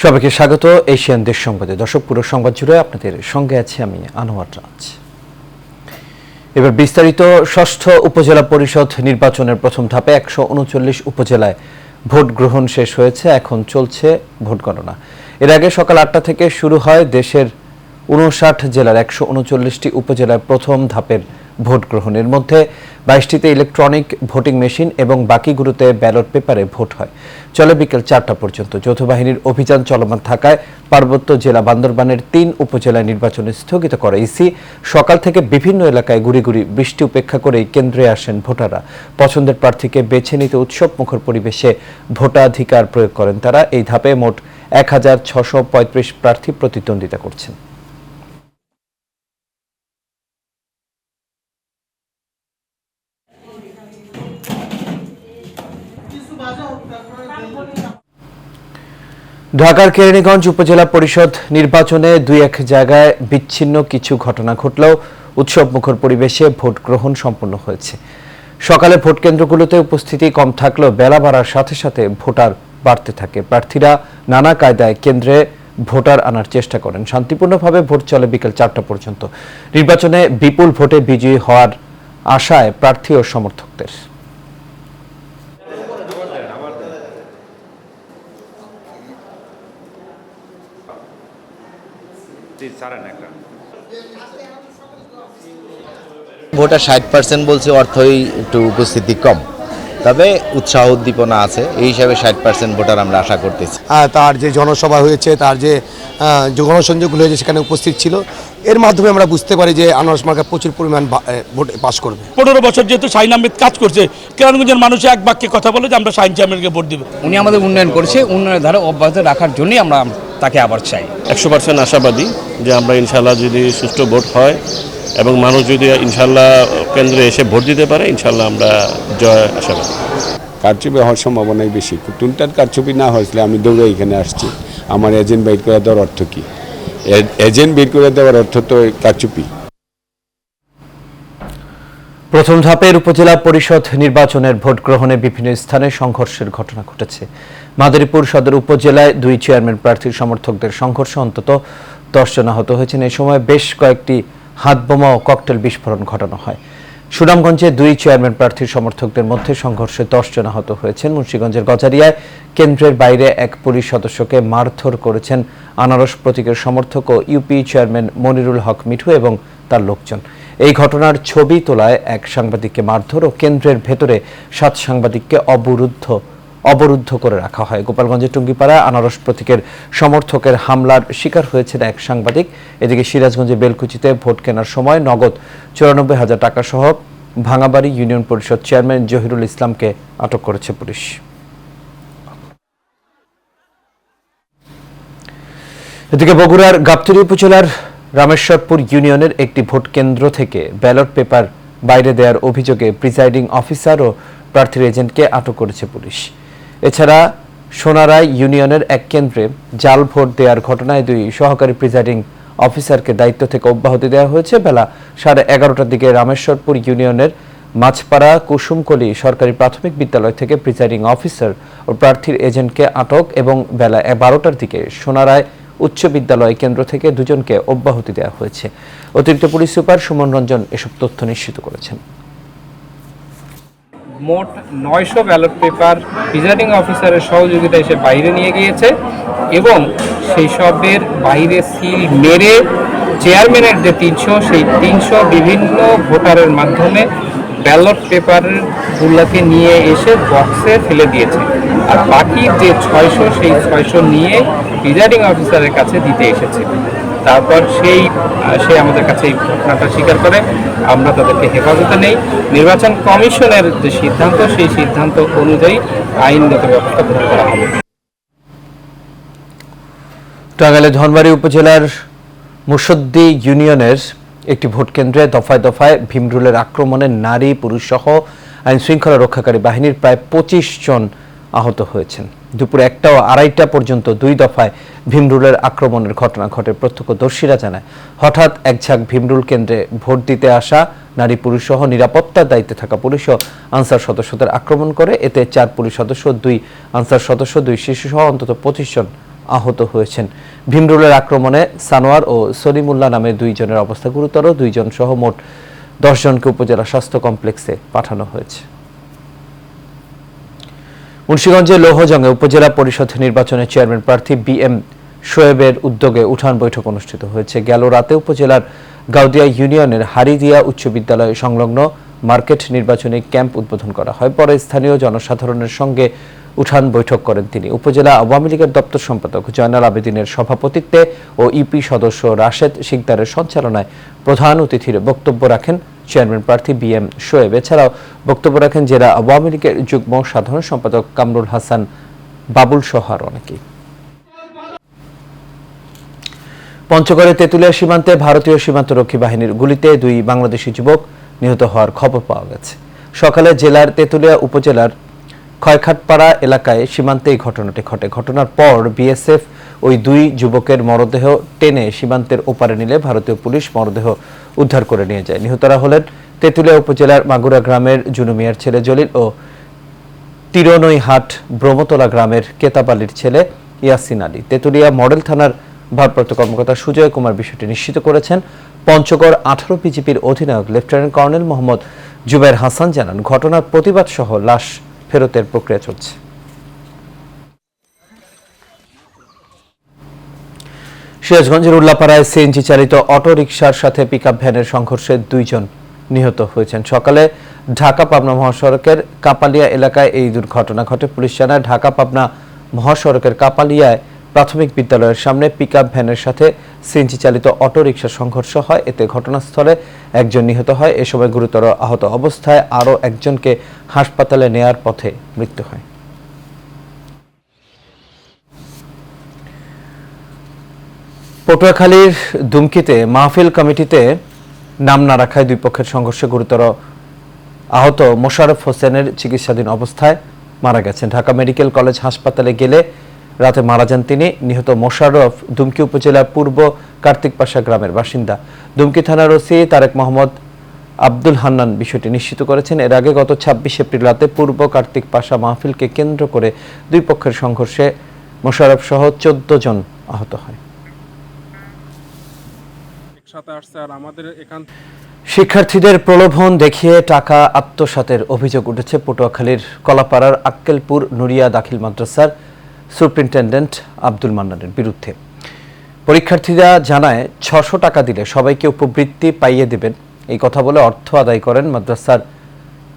সবাইকে স্বাগত এশিয়ান দেশ সংবাদে। দর্শক, পুরো সংবাদ জুড়ে আপনাদের সঙ্গে আছি আমি আনোয়ার রাজ। এবার বিস্তারিত। ষষ্ঠ উপজেলা পরিষদ নির্বাচনের প্রথম ধাপে 139 উপজেলায় ভোট গ্রহণ শেষ হয়েছে। এখন চলছে ভোট গণনা। এর আগে সকাল 8টা থেকে শুরু হয় দেশের 59 জেলার 139টি উপজেলায় প্রথম ধাপের ভোট গ্রহণ। এর মধ্যে 22টিতে ইলেকট্রনিক ভোটিং মেশিন এবং বাকিগুলোতে ব্যালট পেপারে ভোট হয়। চলে বিকেল 4টা পর্যন্ত। যৌথ বাহিনীর অভিযান চলমান থাকায় পার্বত্য জেলা বান্দরবানের 3 উপজেলায় নির্বাচন স্থগিত করে ইসি। সকাল থেকে বিভিন্ন এলাকায় গুড়ি গুড়ি বৃষ্টি উপেক্ষা করেই কেন্দ্রে আসেন ভোটাররা। পছন্দের প্রার্থীকে বেছে নিতে উৎসব মুখর পরিবেশে ভোটাধিকার প্রয়োগ করেন তারা। এই ধাপে মোট 1635 প্রার্থী প্রতিদ্বন্দ্বিতা করছেন। ঢাকার কেরানীগঞ্জ উপজেলা পরিষদ নির্বাচনে 2-1 জায়গায় বিচ্ছিন্ন কিছু ঘটনা ঘটলেও উৎসব মুখর পরিবেশে ভোট গ্রহণ সম্পন্ন হয়েছে। সকালে ভোট কেন্দ্রগুলোতে উপস্থিতি কম থাকলেও বেলা বাড়ার সাথে সাথে ভোটার বাড়তে থাকে। প্রার্থীরা নানা কায়দায় কেন্দ্রে ভোটার আনার চেষ্টা করেন। শান্তিপূর্ণভাবে ভোট চলে বিকেল 4টা পর্যন্ত। নির্বাচনে বিপুল ভোটে বিজয়ী হওয়ার আশায় প্রার্থী ও সমর্থকদের। ভোটার 60% বলছে, অর্থই একটু উপস্থিতি কম, তবে উৎসাহ উদ্দীপনা আছে। এই হিসাবে 60% ভোটার আমরা আশা করতেছি। তার যে জনসভা হয়েছে, তার যে গণসংযোগগুলো হয়েছে সেখানে উপস্থিত ছিল। এর মাধ্যমে আমরা বুঝতে পারি যে আনোয়ার মার্কা প্রচুর পরিমাণ ভোট পাস করবে। 15 বছর যেহেতু শাহিন আহমেদ কাজ করছে, কেরানীগঞ্জের মানুষ এক বাক্যে কথা বলে যে আমরা শাহিন আহমেদকে ভোট দেব। উনি আমাদের উন্নয়ন করেছে, উন্নয়নের ধারা অব্যাহত রাখার জন্যই আমরা তাকে আবার চাই। 100% আশাবাদী যে আমরা ইনশাল্লাহ যদি সুষ্ঠু ভোট হয় এবং মানুষ যদি ইনশাল্লাহ কেন্দ্রে এসে ভোট দিতে পারে, ইনশাল্লাহ আমরা জয় আশাবাদী। কারচুপি হওয়ার সম্ভাবনাই বেশি। টুনটার কারচুপি না হয়েছিল আমি দৌড়ে এখানে আসছি। আমার এজেন্ট বের করে দেওয়ার অর্থ কি? এজেন্ট বের করে দেওয়ার অর্থ তো কারচুপি। প্রথম ধাপের উপজেলা পরিষদ নির্বাচনের ভোট গ্রহণে বিভিন্ন স্থানে সংঘর্ষের ঘটনা ঘটেছে। মাদারীপুর সদর উপজেলায় 2 চেয়ারম্যান প্রার্থীর সমর্থকদের সংঘর্ষে অন্তত 10 জন আহত হয়েছেন। এই সময় বেশ কয়েকটি হাতবোমা ও ককটেল বিস্ফোরণ ঘটানো হয়। সুনামগঞ্জে 2 চেয়ারম্যান প্রার্থীর সমর্থকদের মধ্যে সংঘর্ষে 10 জন আহত হয়েছেন। মুন্সিগঞ্জের গজারিয়ায় কেন্দ্রের বাইরে এক পুলিশ সদস্যকে মারধর করেছেন আনারস প্রতীকের সমর্থক ও ইউপি চেয়ারম্যান মনিরুল হক মিঠু এবং তার লোকজন। এই ঘটনার ছবি তোলায় এক সাংবাদিককে মারধর ও কেন্দ্রের ভেতরে 7 সাংবাদিককে অবরুদ্ধ করে রাখা হয়। গোপালগঞ্জের টুঙ্গিপাড়ায় আনারস প্রতীকের সমর্থকের হামলার শিকার হয়েছেন এক সাংবাদিক। এদিকে সিরাজগঞ্জের বেলকুচিতে ভোট কেনার সময় নগদ 94,000 টাকা সহ ভাঙাবাড়ি ইউনিয়ন পরিষদ চেয়ারম্যান জহিরুল ইসলামকে আটক করেছে পুলিশ। এদিকে বগুড়ার গাবতলী উপজেলার রামেশ্বরপুর ইউনিয়নের একটি ভোট কেন্দ্র থেকে ব্যালট পেপার বাইরে দেওয়ার অভিযোগে প্রিসাইডিং অফিসার ও প্রার্থীর এজেন্টকে আটক করেছে পুলিশ। এছাড়া সোনারায় ইউনিয়নের এক কেন্দ্রে জাল ভোট দেওয়ার ঘটনায় 2 সহকারী প্রিসাইডিং অফিসারকে দায়িত্ব থেকে অব্যাহতি দেওয়া হয়েছে। বেলা 11:30টার দিকে রামেশ্বরপুর ইউনিয়নের মাছপাড়া কুসুমকলি সরকারি প্রাথমিক বিদ্যালয় থেকে প্রিসাইডিং অফিসার ও প্রার্থীর এজেন্টকে আটক এবং বেলা 12টার দিকে সোনারায় উচ্চ বিদ্যালয় কেন্দ্র থেকে 2 জনকে অব্যাহতি দেওয়া হয়েছে। অতিরিক্ত পুলিশ সুপার সুমন রঞ্জন এসব তথ্য নিশ্চিত করেছেন। মোট 900 ব্যালট পেপার প্রিসাইডিং অফিসারের সহযোগিতায় সে বাইরে নিয়ে গিয়েছে এবং সেই সবের বাইরে সিল মেরে চেয়ারম্যানের যে 300 সেই 300 বিভিন্ন ভোটারের মাধ্যমে ব্যালট পেপারগুলোকে নিয়ে এসে বক্সে ফেলে দিয়েছে। আর বাকি যে 600 সেই 600 নিয়ে প্রিসাইডিং অফিসারের কাছে দিতে এসেছে। তারপর সে আমাদের কাছে এই ঘটনাটা স্বীকার করে। আমরা তাদেরকে হেফাজতে নেই। নির্বাচন কমিশনের যে সিদ্ধান্ত, সেই সিদ্ধান্ত অনুযায়ী আইনগত ব্যবস্থা গ্রহণ করা হবে। টাঙ্গাইলের ধনবাড়ী উপজেলার মুসদ্দি ইউনিয়নের একটি ভোট কেন্দ্রে দফায় দফায় ভীমরুলের আক্রমণে নারী পুরুষ সহ আইন শৃঙ্খলা রক্ষাকারী বাহিনীর প্রায় 25 জন আহত হয়েছেন। দুপুর 1টা ও 2:30 পর্যন্ত 2 দফায় ভীমরুলের আক্রমণের ঘটনা ঘটে। প্রত্যক্ষদর্শীরা জানায়, হঠাৎ এক ঝাঁক ভীমরুল কেন্দ্রে ভোট দিতে আসা নারী পুরুষ সহ নিরাপত্তার দায়িত্বে থাকা পুলিশ ও আনসার সদস্যদের আক্রমণ করে। এতে 4 পুলিশ সদস্য, 2 আনসার সদস্য, 2 শিশু সহ অন্তত 25 জন আহত হয়েছেন। ভীমরুলের আক্রমণে সানোয়ার ও সলিমুল্লাহ নামে 2 জনের অবস্থা গুরুতর। 2 জন সহ মোট 10 জনকে উপজেলা স্বাস্থ্য কমপ্লেক্সে পাঠানো হয়েছে। মুন্সিগঞ্জের লৌহজঙ্গে উপজেলা পরিষদ নির্বাচনে চেয়ারম্যান প্রার্থী BM শোয়েবের উদ্যোগে উঠান বৈঠক অনুষ্ঠিত হয়েছে। গেল রাতে উপজেলার গাউদিয়া ইউনিয়নের হারিদিয়া উচ্চ বিদ্যালয় সংলগ্ন মার্কেট নির্বাচনী ক্যাম্প উদ্বোধন করা হয়। পরে স্থানীয় জনসাধারণের সঙ্গে উঠান বৈঠক করেন তিনি। উপজেলা আওয়ামী লীগের দপ্তর সম্পাদক জয়নাল আবেদিনের সভাপতিত্বে ও ইপি সদস্য রাশেদ শিকদারের সঞ্চালনায় প্রধান অতিথির বক্তব্য রাখেন চেয়ারম্যান প্রার্থী BM শোয়েব। এছাড়াও বক্তব্য রাখেন জেলা আওয়ামী লীগের যুগ্ম সাধারণ সম্পাদক কামরুল হাসান বাবুল সহ আরও অনেকে। পঞ্চগড়ে তেঁতুলিয়া সীমান্তে ভারতীয় সীমান্তরক্ষী বাহিনীর গুলিতে 2 বাংলাদেশি যুবক নিহত হওয়ার খবর পাওয়া গেছে। সকালে জেলার তেঁতুলিয়া উপজেলার খয়খাটপাড়া এলাকায় সীমান্তে এই ঘটনাটি ঘটে। ঘটনার পর BSF ওই 2 যুবকের মরদেহ টেনে সীমান্তের ওপারে নিলে ভারতীয় পুলিশ মরদেহ উদ্ধার করে নিয়ে যায়। নিহতরা হলেন তেঁতুলিয়া উপজেলার মাগুরা গ্রামের জুনু মিয়ার ছেলে জলিল ও তিরনইহাট ব্রহ্মতলা গ্রামের কেতাবালির ছেলে ইয়াসিন আলী। তেঁতুলিয়া মডেল থানার ভারপ্রাপ্ত কর্মকর্তা সুজয় কুমার বিষয়টি নিশ্চিত করেছেন। পঞ্চগড় 18 বিজিবির অধিনায়ক লেফটেন্যান্ট কর্নেল মোহাম্মদ জুবাইর হাসান জানান, ঘটনার প্রতিবাদ সহ লাশ ফেরতের প্রক্রিয়া চলছে। সিরাজগঞ্জের উল্লাপাড়ায় সিএনজি চালিত অটো রিকশার সাথে পিকআপ ভ্যানের সংঘর্ষে 2 জন নিহত হয়েছেন। সকালে ঢাকা পাবনা মহাসড়কের কাপালিয়া এলাকায় এই দুর্ঘটনা ঘটে। পুলিশ জানায়, ঢাকা পাবনা মহাসড়কের কাপালিয়ায় প্রাথমিক বিদ্যালয়ের সামনে পিকআপ ভ্যানের সাথে সিএনজি চালিত অটো রিকশার সংঘর্ষ হয়। এতে ঘটনাস্থলে 1 জন নিহত হয়। এ সময় গুরুতর আহত অবস্থায় আরও 1 জনকে হাসপাতালে নেয়ার পথে মৃত্যু হয়। পটুয়াখালীর দুমকিতে মাহফিল কমিটিতে নাম না রাখায় 2 পক্ষের সংঘর্ষে গুরুতর আহত মোশাররফ হোসেনের চিকিৎসাধীন অবস্থায় মারা গেছেন। ঢাকা মেডিকেল কলেজ হাসপাতালে গেলে রাতে মারা যান তিনি। নিহত মোশাররফ দুমকি উপজেলার পূর্ব কার্তিকপাশা গ্রামের বাসিন্দা। দুমকি থানার ওসি তারেক মোহাম্মদ আব্দুল হান্নান বিষয়টি নিশ্চিত করেছেন। এর আগে গত 26 এপ্রিল রাতে পূর্ব কার্তিকপাশা মাহফিলকে কেন্দ্র করে 2 পক্ষের সংঘর্ষে মোশাররফ সহ 14 জন আহত হয়। শিক্ষার্থীদের প্রলোভন দেখিয়ে টাকা আত্মসাতের অভিযোগ উঠেছে পটুয়াখালীর কলাপাড়ার আক্কেলপুর নুরিয়া দাখিল মাদ্রাসার সুপারিনটেন্ডেন্ট আব্দুল মান্নানের বিরুদ্ধে। পরীক্ষার্থীরা জানায় 600 টাকা দিলে সবাইকে উপবৃত্তি পাইয়ে দেবেন, এই কথা বলে অর্থ আদায় করেন মাদ্রাসার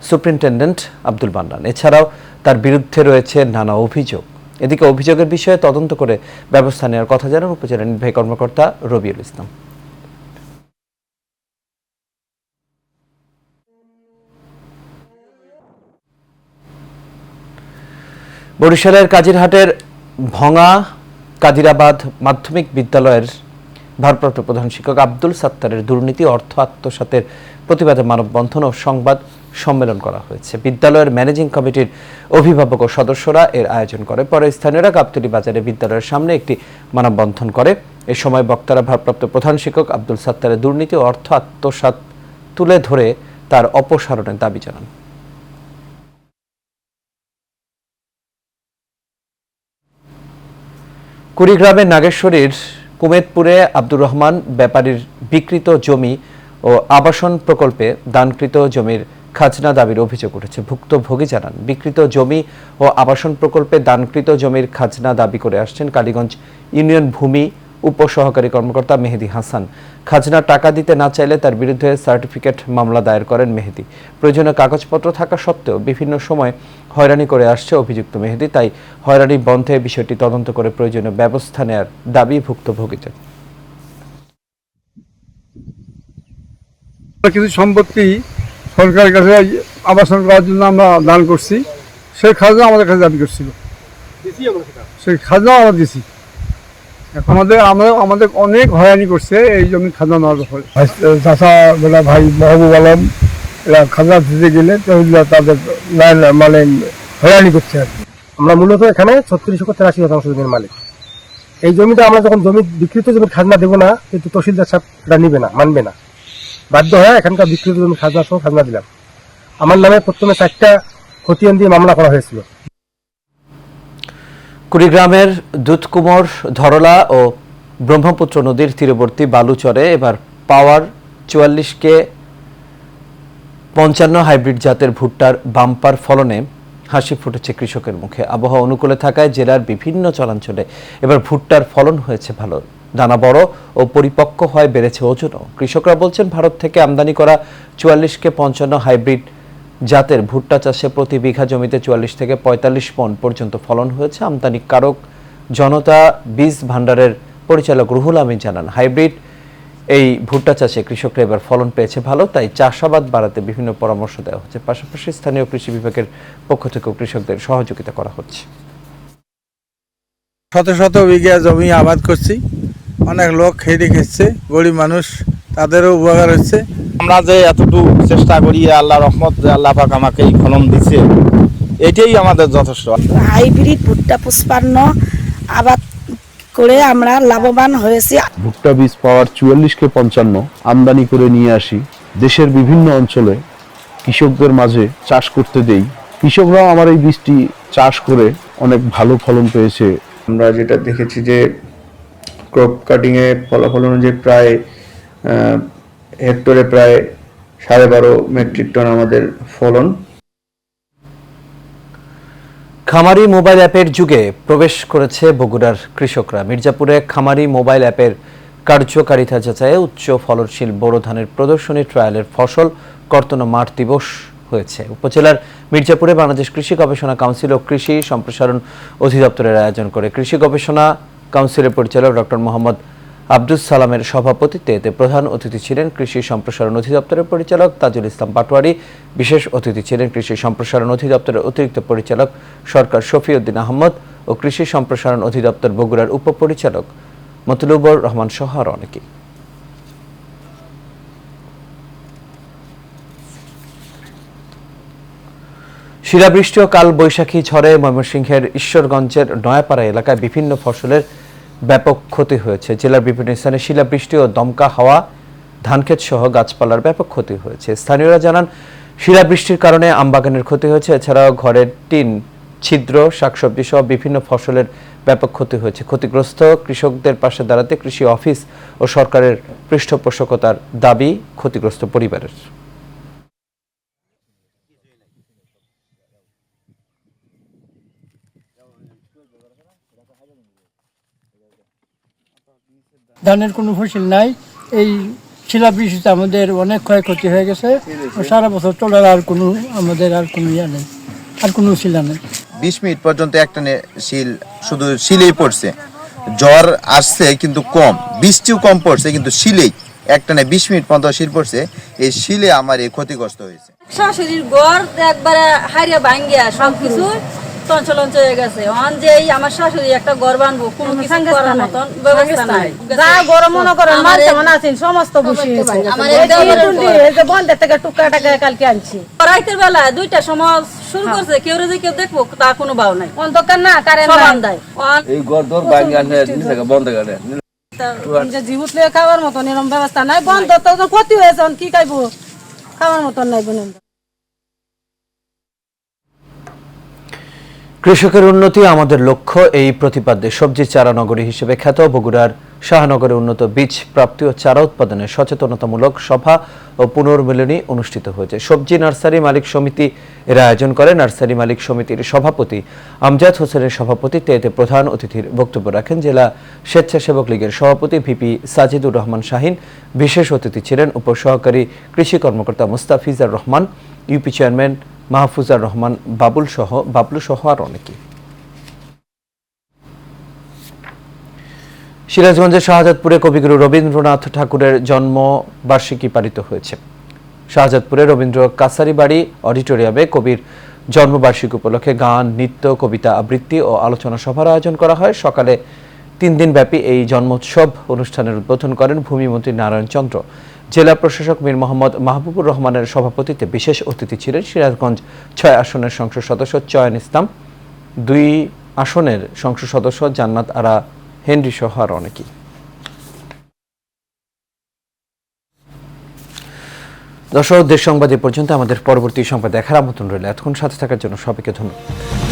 সুপারিনটেন্ডেন্ট আব্দুল মান্নান। এছাড়াও তার বিরুদ্ধে রয়েছে নানা অভিযোগ। এদিকে অভিযোগের বিষয়ে তদন্ত করে ব্যবস্থা নেওয়ার কথা জানান উপজেলা নির্বাহী কর্মকর্তা রবিউল ইসলাম। বরিশালের কাজিরহাটের ভঙা কাদিরাবাদ মাধ্যমিক বিদ্যালয়ের ভারপ্রাপ্ত প্রধান শিক্ষক আব্দুল সাত্তারের দুর্নীতি অর্থ আত্মসাতের প্রতিবাদে মানববন্ধন ও সংবাদ সম্মেলন করা হয়েছে। বিদ্যালয়ের ম্যানেজিং কমিটির অভিভাবক ও সদস্যরা এর আয়োজন করে। পরে স্থানীয়রা গাবতলী বাজারে বিদ্যালয়ের সামনে একটি মানববন্ধন করে। এ সময় বক্তারা ভারপ্রাপ্ত প্রধান শিক্ষক আব্দুল সাত্তারের দুর্নীতি ও অর্থ আত্মসাৎ তুলে ধরে তার অপসারণের দাবি জানান। কুড়িগ্রামের নাগেশ্বরীর কুমেদপুরে আব্দুর রহমান ব্যাপারীর বিকৃত জমি ও আবাসন প্রকল্পে দানকৃত জমির খাজনা দাবির অভিযোগ উঠেছে। ভুক্তভোগী জানান, বিকৃত জমি ও আবাসন প্রকল্পে দানকৃত জমির খাজনা দাবি করে আসছেন কালীগঞ্জ ইউনিয়ন ভূমি উপসহকারী কর্মকর্তা মেহেদি হাসান। খাজনা টাকা দিতে না চাইলে তার বিরুদ্ধে সার্টিফিকেট মামলা দায়ের করেন মেহেদি। প্রয়োজনীয় কাগজপত্র থাকা সত্ত্বেও বিভিন্ন সময় হয়রানি করে আসছে অভিযুক্ত মেহেদি। তাই হয়রানি বন্ধে বিষয়টি তদন্ত করে প্রয়োজনীয় ব্যবস্থা নেওয়ার দাবি ভুক্তভোগীদের। কিছু সম্পত্তি সরকারের কাছে আবাসন করার জন্য আমরা দান করছি, সেই খাজনা আমাদের কাছে দাবি করছিল, সেই খাজনা আমরা দিছি। আমাদের অনেক হয়রানি করছে এই জমি খাজনা নেওয়ার ব্যাপারে। চাষা বেলা ভাই মাহবুব আলম এরা খাজনা দিতে গেলে তাদের মানে হয়রানি করছে আর কি। আমরা মূলত এখানে 36-83% জমির মালিক। এই জমিটা আমরা যখন জমি বিকৃত জমির খাজনা দেবো না, কিন্তু তহসিলদার সাহেব এটা নিবে না, মানবে না। বাধ্য হয়ে এখানকার বিকৃত জমির খাজনা সহ খাজনা দিলাম। আমার নামে প্রথমে 4টা খতিয়ান দিয়ে মামলা করা হয়েছিল। কুড়িগ্রামের দুধকুমোর, ধরলা ও ব্রহ্মপুত্র নদীর তীরবর্তী বালুচরে এবার পাওয়ার 44কে 55 হাইব্রিড জাতের ভুট্টার বাম্পার ফলনে হাসি ফুটেছে কৃষকের মুখে। আবহাওয়া অনুকূলে থাকায় জেলার বিভিন্ন চরাঞ্চলে এবার ভুট্টার ফলন হয়েছে ভালো। দানা বড় ও পরিপক্ক হয়, বেড়েছে ওজনও। কৃষকরা বলছেন, ভারত থেকে আমদানি করা 44কে 55 হাইব্রিড জাতের ভুট্টা চাষে প্রতি বিঘা জমিতে 44 থেকে 45 মণ পর্যন্ত ফলন হয়েছে। আমদানিকারক জনতা বীজ ভান্ডারের পরিচালক রুহুল আমিন জানান, হাইব্রিড এই ভুট্টা চাষে কৃষকরা এবার ফলন পেয়েছে ভালো, তাই চাষাবাদ বাড়াতে বিভিন্ন পরামর্শ দেওয়া হচ্ছে। পাশাপাশি স্থানীয় কৃষি বিভাগের পক্ষ থেকেও কৃষকদের সহযোগিতা করা হচ্ছে। শত শত বিঘা জমি আবাদ করছি, অনেক লোক খেয়ে খেচ্ছে, গরিব মানুষ তাদেরও উপকার হচ্ছে। আমরা যে এতটুকু চেষ্টা করি, আল্লাহ রহমত, আল্লাহ পাক আমাকে এই ফলন দিচ্ছে, এটাই আমাদের যথেষ্ট। হাইব্রিড ভুট্টা পুষ্পান্ন আবাদ করে আমরা লাভবান হয়েছি। ভুট্টা বীজ পাওয়ার 44কে 55 আমদানি করে নিয়ে আসি, দেশের বিভিন্ন অঞ্চলে কৃষকদের মাঝে চাষ করতে দেই। কৃষকরাও আমার এই বীজটি চাষ করে অনেক ভালো ফলন পেয়েছে। আমরা যেটা দেখেছি যে ক্রপ কাটিংয়ে ফলাফল অনুযায়ী প্রায় হেক্টরে প্রায় 12.5 মেট্রিক টন আমাদের ফলন। খামারি মোবাইল অ্যাপের যুগে প্রবেশ করেছে বগুড়ার কৃষকরা। মির্জাপুরে খামারি মোবাইল অ্যাপের কার্যকারিতা যাচাইয়ে উচ্চ ফলনশীল বোরো ধানের প্রদর্শনী ট্রায়ালের ফসল কর্তন মাঠ দিবস হয়েছে। উপজেলার মির্জাপুরে বাংলাদেশ কৃষি গবেষণা কাউন্সিল ও কৃষি সম্প্রসারণ অধিদপ্তরের আয়োজন করে। কৃষি গবেষণা কাউন্সিলের পরিচালক ডক্টর মোহাম্মদ আব্দুস সালামের সভাপতিত্বে এতে প্রধান অতিথি ছিলেন কৃষি সম্প্রসারণ অধিদপ্তরের পরিচালক তাজুল ইসলাম পাটোয়ারি। বিশেষ অতিথি ছিলেন কৃষি সম্প্রসারণ অধিদপ্তরের অতিরিক্ত পরিচালক সরকার শফিউদ্দিন আহমদ ও কৃষি সম্প্রসারণ অধিদপ্তর বগুড়ার উপপরিচালক মতলুবুর রহমান সহ আরও অনেকে। শিলাবৃষ্টি ও কাল বৈশাখী ঝড়ে ময়মনসিংহের ঈশ্বরগঞ্জের নয়াপাড়া এলাকায় বিভিন্ন ফসলের ব্যাপক ক্ষতি হয়েছে। জেলার বিভিন্ন স্থানে শিলাবৃষ্টি ও দমকা হাওয়া ধানক্ষেত সহ গাছপালার ব্যাপক ক্ষতি হয়েছে। স্থানীয়রা জানান, শিলাবৃষ্টির কারণে আমবাগানের ক্ষতি হয়েছে। এছাড়াও ঘরের টিন ছিদ্র, শাকসবজি সহ বিভিন্ন ফসলের ব্যাপক ক্ষতি হয়েছে। ক্ষতিগ্রস্ত কৃষকদের পাশে দাঁড়াতে কৃষি অফিস ও সরকারের পৃষ্ঠপোষকতার দাবি ক্ষতিগ্রস্ত পরিবারের। ধানের কোনো ফসল নাই, এই শিলাবৃষ্টিতে আমাদের অনেক ক্ষয়ক্ষতি হয়ে গেছে। সারা বছর চলার আর কোনো আমাদের আর কোনো ইয়া নেই, আর কোনো শিলা নেই। 20 মিনিট পর্যন্ত একটানে শিল, শুধু শিলেই পড়ছে। জ্বর আসছে কিন্তু কম, বৃষ্টিও কম পড়ছে, কিন্তু শিলেই একটানে 20 মিনিট পর্যন্ত শিল পড়ছে। এই শিলে আমার এই ক্ষতিগ্রস্ত হয়েছে। শাশুড়ির গড় একবারে হারিয়ে ভাঙ্গিয়া সবকিছু চঞ্চলন হয়ে গেছে। যে আমার শাশুড়ি একটা গড় বানবো, কোনো কিছু করার মতন ব্যবস্থা নাই। যা গরম মনে করেন মানুষ মনে আছেন সমস্ত বসে বন্ধের থেকে টুকরা টাকা কালকে আনছি। রাতের বেলা 2টার সময় শুরু করছে, কেউ যে কেউ দেখবো তা কোনো ভাও নাই। অন্ধকার না কারেন্ট দেয়, এই গড় দর ভাঙ্গা বন্ধ করে জীবত লিয়ে খাওয়ার মতন এরকম ব্যবস্থা নাই। বন্ধ তো ক্ষতি হয়েছে, কি খাইবো, খাওয়ার মতন নাই। কৃষকের উন্নতি আমাদের লক্ষ্য, এই প্রতিপাদ্যে সবজির চারা নগরী হিসেবে খ্যাত বগুড়ার শাহনগরে উন্নত বীজ প্রাপ্তি ও চারা উৎপাদনে সচেতনতামূলক সভা ও পুনর্মিলনী অনুষ্ঠিত হয়েছে। সবজি নার্সারি মালিক সমিতি এর আয়োজন করে। নার্সারি মালিক সমিতির সভাপতি আমজাদ হোসেনের সভাপতিত্বে এতে প্রধান অতিথির বক্তব্য রাখেন জেলা স্বেচ্ছাসেবক লীগের সভাপতি ভিপি সাজিদুর রহমান শাহিন। বিশেষ অতিথি ছিলেন উপসহকারী কৃষি কর্মকর্তা মুস্তাফিজার রহমান, ইউপি চেয়ারম্যান মাহফুজার রহমান বাবলু সহ আর অনেকে। সিরাজগঞ্জের শাহজাদপুরে কবিগুরু রবীন্দ্রনাথ ঠাকুরের জন্মবার্ষিকী পালিত হয়েছে। শাহজাদপুরে রবীন্দ্র কাছারি বাড়ি অডিটোরিয়ামে কবির জন্মবার্ষিকী উপলক্ষে গান, নৃত্য, কবিতা আবৃত্তি ও আলোচনা সভার আয়োজন করা হয়। সকালে 3 দিনব্যাপী এই জন্মোৎসব অনুষ্ঠানের উদ্বোধন করেন ভূমিমন্ত্রী নারায়ণ চন্দ্র। জেলা প্রশাসক মীর মোহাম্মদ মাহবুবুর রহমানের সভাপতিত্বে বিশেষ অতিথি ছিলেন সিরাজগঞ্জ 6 আসনের সংসদ সদস্য চয়ন ইসলাম, 2 আসনের সংসদ সদস্য জান্নাত আরা হেনরি সহ আর অনেকেই। দর্শক, দেশ সংবাদ এ পর্যন্ত। আমাদের পরবর্তী সংবাদ দেখার আমন্ত্রণ রইল। এতক্ষণ সাথে থাকার জন্য সবাইকে ধন্যবাদ।